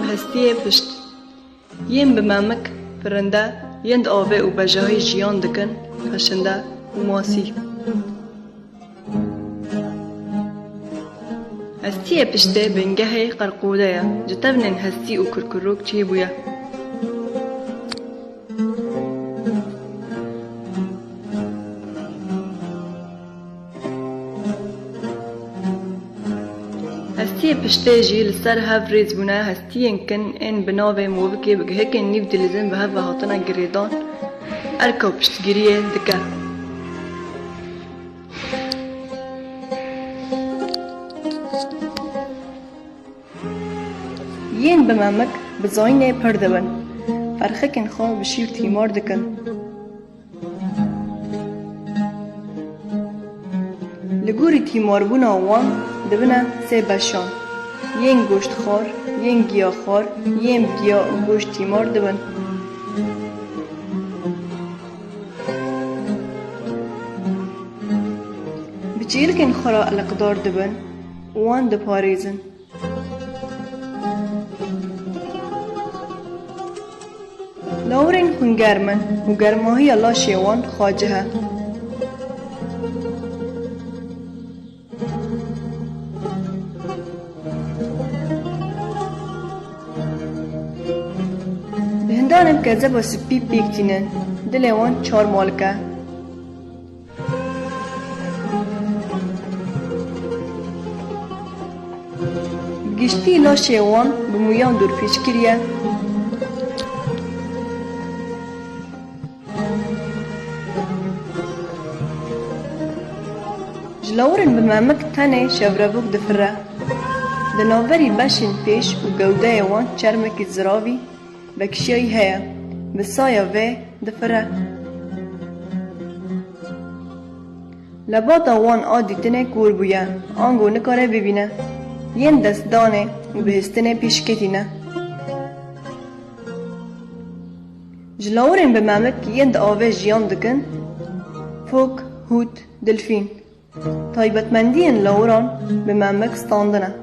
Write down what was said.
هستیه پشت ین بمامک فرنده یند آوه و بجاهی جیان دکن خشنده و ماسی هستیه پشته بنگهی قرقوده یا جتبنن هستی و کرکروک چی بویا هستی پشته جی لسر هف ریز بونه هستی کن این بناوه موبکی بگه کن نیف دلزن به هف هاتنا گریدان ارکا پشتگیریه دکه ین بمامک بزاینه پرده بن فرخه کن خواه بشیر تیمار دکن لگوری تیمار بونا وان دبنه سه بشان ین گوشت خار ین گیا خار ین گیا گوشت تیمار دبن بچیل کن خرا الاقدار دبن وان دپاریزن لاورین هنگرمن هنگرماهی الله شیوان خواجه دانم که زبا سپی بیکتینن دلوان چار مالکه گشتی لاشه وان بمویان دور پیش کریه جلاورن بمامک تنه شوربوک دفره دناوری بشین پیش و گوده وان چرمکی زراوی بکشیای هیا بسایا و دفره لباتا وان آدی تنه کور بویا آنگو نکاره ببینه ین دست دانه و بهستنه پیشکتینه جلاورین بمامک ین دا آوه جیان دکن فوک هوت دلفین طایبتمندین لاوران بمامک ستاندنه